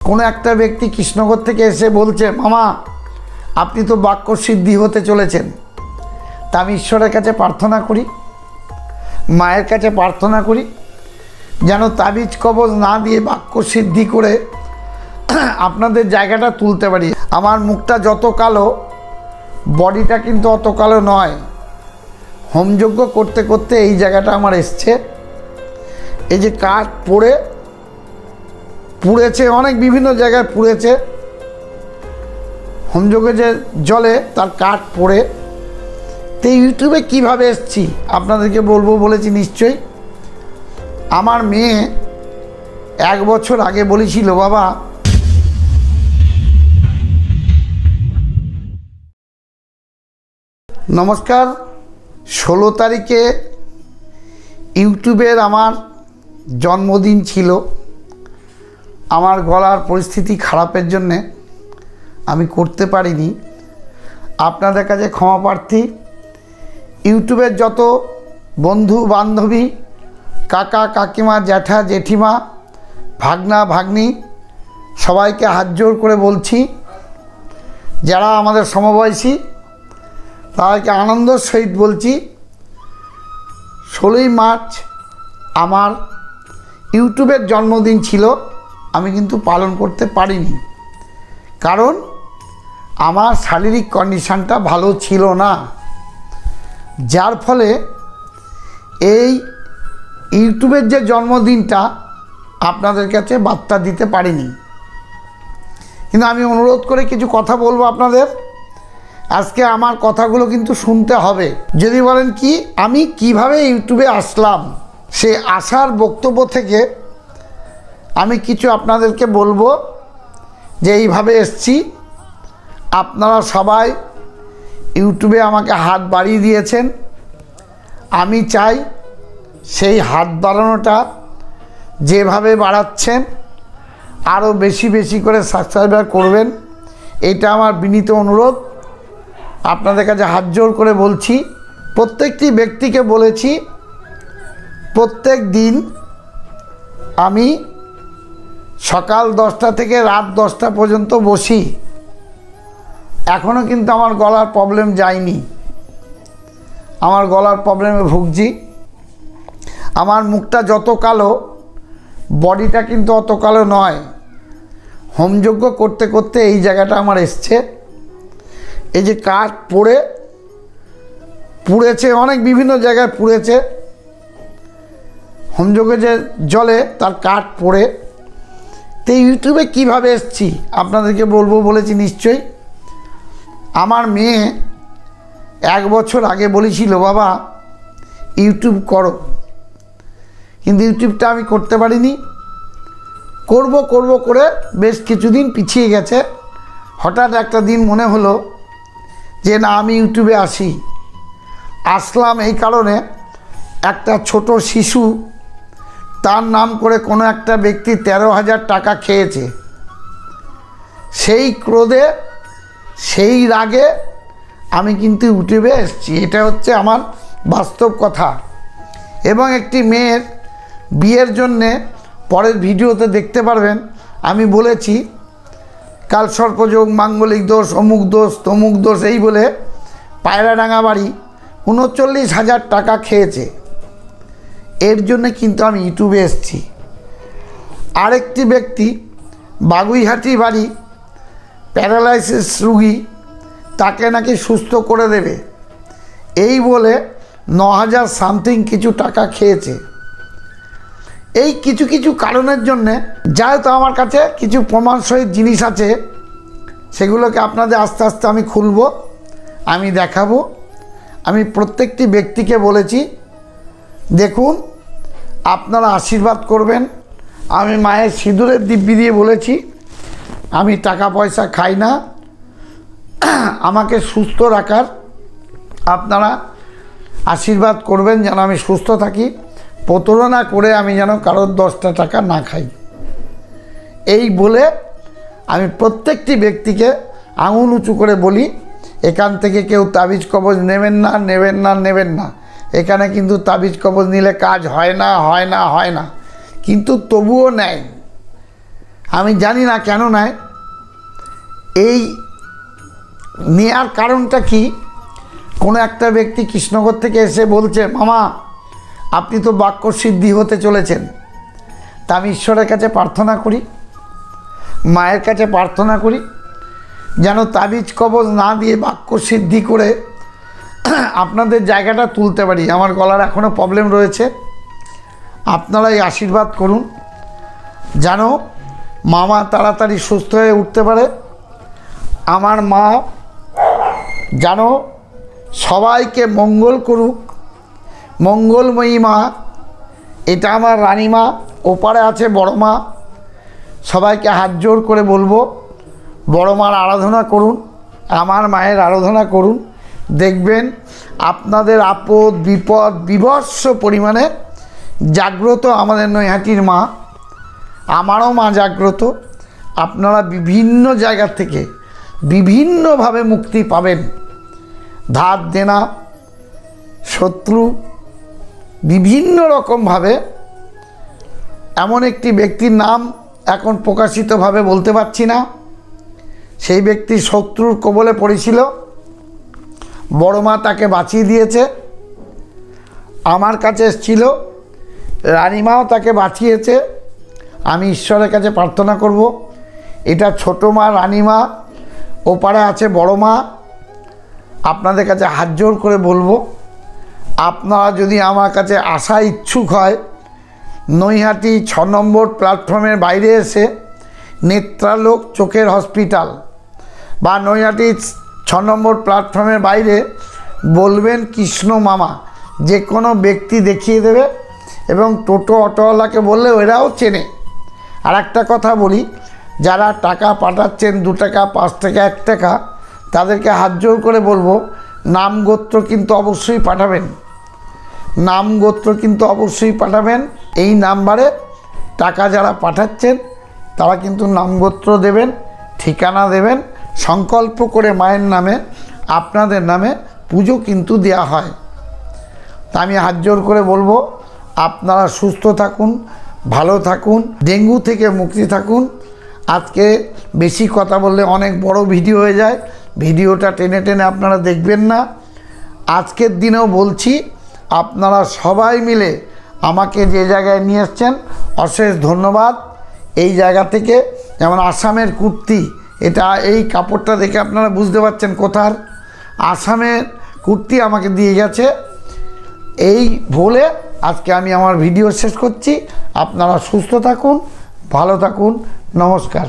কোনো একটা ব্যক্তি কৃষ্ণনগর থেকে এসে বলছে, মামা আপনি তো বাক্য সিদ্ধি হতে চলেছেন। তা আমি ঈশ্বরের কাছে প্রার্থনা করি, মায়ের কাছে প্রার্থনা করি যেন তাবিজ কবজ না দিয়ে বাক্য সিদ্ধি করে আপনাদের জায়গাটা তুলতে পারি। আমার মুখটা যত কালো, বডিটা কিন্তু অত কালো নয়। হোমযজ্ঞ করতে করতে এই জায়গাটা আমার এসছে। এই যে কাঠ পুড়েছে, অনেক বিভিন্ন জায়গায় পুড়েছে। হোমযজ্ঞে যে জলে তার কাঠ পড়ে। তো ইউটিউবে কীভাবে এসছি আপনাদেরকে বলবো বলেছি নিশ্চয়ই। আমার মেয়ে 1 বছর আগে বলেছিল, বাবা নমস্কার, 16 তারিখে ইউটিউবের আমার জন্মদিন ছিল। আমার গলার পরিস্থিতি খারাপের জন্যে আমি করতে পারিনি। আপনাদের কাছে ক্ষমা প্রার্থী। ইউটিউবের যত বন্ধু বান্ধবী, কাকা কাকিমা, জ্যাঠা জেঠিমা, ভাগনা ভাগ্নি, সবাইকে হাত জোর করে বলছি, যারা আমাদের সমবয়সী তাদেরকে আনন্দের সহিত বলছি, 16ই মার্চ আমার ইউটিউবের জন্মদিন ছিল। আমি কিন্তু পালন করতে পারিনি, কারণ আমার শারীরিক কন্ডিশানটা ভালো ছিল না, যার ফলে এই ইউটিউবের যে জন্মদিনটা আপনাদের কাছে বার্তা দিতে পারিনি। কিন্তু আমি অনুরোধ করে কিছু কথা বলবো আপনাদের। আজকে আমার কথাগুলো কিন্তু শুনতে হবে। যদি বলেন কি আমি কিভাবে ইউটিউবে আসলাম, সে আসার বক্তব্য থেকে আমি কিছু আপনাদেরকে বলবো যে এইভাবে এসছি। আপনারা সবাই ইউটিউবে আমাকে হাত বাড়িয়ে দিয়েছেন। আমি চাই সেই হাত বাড়ানোটা যেভাবে বাড়াচ্ছেন আরও বেশি বেশি করে সাবস্ক্রাইবার করবেন, এটা আমার বিনীত অনুরোধ। আপনাদের কাছে হাত জোর করে বলছি। প্রত্যেকটি ব্যক্তিকে বলেছি, প্রত্যেক দিন আমি সকাল 10টা থেকে রাত 10টা পর্যন্ত বসি। এখনও কিন্তু আমার গলার প্রবলেম যায়নি। আমার গলার প্রবলেমে ভুগছি। আমার মুখটা যত কালো, বডিটা কিন্তু অত কালো নয়। হোমযজ্ঞ করতে করতে এই জায়গাটা আমার এসছে। এই যে কাঠ পুড়েছে, অনেক বিভিন্ন জায়গায় পুড়েছে। হোমযজ্ঞে যে জলে তার কাঠ পড়ে। তো ইউটিউবে কীভাবে এসছি আপনাদেরকে বলবো বলেছি নিশ্চয়ই। আমার মেয়ে 1 বছর আগে বলেছিল, বাবা ইউটিউব করো, কিন্তু ইউটিউবটা আমি করতে পারিনি। করব করে বেশ কিছুদিন পিছিয়ে গেছে। হঠাৎ একটা দিন মনে হলো যে না, আমি ইউটিউবে আসলাম এই কারণে, একটা ছোট শিশু, তার নাম করে কোনো একটা ব্যক্তি 13,000 টাকা খেয়েছে। সেই ক্রোধে, সেই রাগে আমি কিন্তু ইউটিউবে এসেছি। এটা হচ্ছে আমার বাস্তব কথা। এবং একটি মেয়ের বিয়ের জন্যে পরের ভিডিওতে দেখতে পারবেন আমি বলেছি কালসর্পযোগ, মাঙ্গলিক দোষ, অমুক দোষ, তমুক দোষ, এই বলে পায়রাডাঙ্গা বাড়ি 39,000 টাকা খেয়েছে। এর জন্য কিন্তু আমি ইউটিউবে এসেছি। আরেকটি ব্যক্তি বাগুইহাটি বাড়ি, প্যারালাইসিস রুগী, তাকে নাকি সুস্থ করে দেবে এই বলে 9,000 সামথিং কিছু টাকা খেয়েছে। এই কিছু কিছু কারণের জন্যে, যেহেতু আমার কাছে কিছু প্রমাণ সহিত জিনিস আছে, সেগুলোকে আপনাদের আস্তে আস্তে আমি খুলব, আমি দেখাবো। আমি প্রত্যেকটি ব্যক্তিকে বলেছি, দেখুন আপনারা আশীর্বাদ করবেন। আমি মায়ের সিঁদুরের দিব্যি দিয়ে বলেছি, আমি টাকা পয়সা খাই না, আমাকে সুস্থ রাখার আপনারা আশীর্বাদ করবেন যেন আমি সুস্থ থাকি, প্রতারণা করে আমি যেন কারোর 10টা টাকা না খাই। এই বলে আমি প্রত্যেকটি ব্যক্তিকে আঙুল উঁচু করে বলি, এখান থেকে কেউ তাবিজ কবজ নেবেন না। এখানে কিন্তু তাবিজ কবজ নিলে কাজ হয় না। কিন্তু তবুও নেয়। আমি জানি না কেন নেয়, এই নেয়ার কারণটা কি। কোনো একটা ব্যক্তি কৃষ্ণনগর থেকে এসে বলছে, মামা আপনি তো বাক্য সিদ্ধি হতে চলেছেন। তা আমি ঈশ্বরের কাছে প্রার্থনা করি, মায়ের কাছে প্রার্থনা করি যেন তাবিজ কবজ না দিয়ে বাক্য সিদ্ধি করে আপনাদের জায়গাটা তুলতে পারি। আমার গলার এখনও প্রবলেম রয়েছে, আপনারাই আশীর্বাদ করুন যেন মামা তাড়াতাড়ি সুস্থ হয়ে উঠতে পারে। আমার মা যেন সবাইকে মঙ্গল করুক, মঙ্গলময়ী মা। এটা আমার রানীমা, ওপারে আছে বড় মা। সবাইকে হাত জোর করে বলবো বড় মার আরাধনা করুন, আমার মায়ের আরাধনা করুন। দেখবেন আপনাদের আপদ বিপদ বিভৎস পরিমাণে জাগ্রত আমাদের নৈহাটির মা। আমারও মা জাগ্রত। আপনারা বিভিন্ন জায়গা থেকে বিভিন্নভাবে মুক্তি পাবেন। ধার দেনা, শত্রু, বিভিন্ন রকমভাবে। এমন একটি ব্যক্তির নাম এখন প্রকাশিতভাবে বলতে পারছি না, সেই ব্যক্তি শত্রুর কবলে পড়েছিল, বড় মা তাকে বাঁচিয়ে দিয়েছে। আমার কাছে এসেছিল, রানীমাও তাকে বাঁচিয়েছে। আমি ঈশ্বরের কাছে প্রার্থনা করব, এটা ছোট মা রানীমা, ওপারে আছে বড় মা। আপনাদের কাছে হাত জোর করে বলবো, আপনারা যদি আমার কাছে আসা ইচ্ছুক হয়, নৈহাটি 6 নম্বর প্ল্যাটফর্মের বাইরে এসে নেত্রালোক চোখের হসপিটাল বা নৈহাটি 6 নম্বর প্ল্যাটফর্মের বাইরে বলবেন কৃষ্ণ মামা, যে কোনো ব্যক্তি দেখিয়ে দেবে। এবং টোটো অটোওয়ালাকে বললে ওরাও চেনে। আর একটা কথা বলি, যারা টাকা পাঠাচ্ছেন 2 টাকা 5 টাকা 1 টাকা, তাদেরকে হাত জোর করে বলবো নাম গোত্র কিন্তু অবশ্যই পাঠাবেন, নাম গোত্র কিন্তু অবশ্যই পাঠাবেন। এই নাম্বারে টাকা যারা পাঠাচ্ছেন তারা কিন্তু নাম গোত্র দেবেন, ঠিকানা দেবেন। সংকল্প করে মায়ের নামে আপনাদের নামে পুজো কিন্তু দেওয়া হয়। তা আমি হাত জোর করে বলবো আপনারা সুস্থ থাকুন, ভালো থাকুন, ডেঙ্গু থেকে মুক্তি থাকুন। আজকে বেশি কথা বললে অনেক বড় ভিডিও হয়ে যায়, ভিডিওটা টেনে টেনে আপনারা দেখবেন না। আজকের দিনেও বলছি, আপনারা সবাই মিলে আমাকে যে জায়গায় নিয়ে এসছেন অশেষ ধন্যবাদ। এই জায়গা থেকে যেমন আসামের কুর্তি, এটা এই কাপড়টা দেখে আপনারা বুঝতে পারছেন কোথার, আসামের কুর্তি আমাকে দিয়ে গেছে। এই বলে আজকে আমি আমার ভিডিও শেষ করছি। আপনারা সুস্থ থাকুন, ভালো থাকুন, নমস্কার।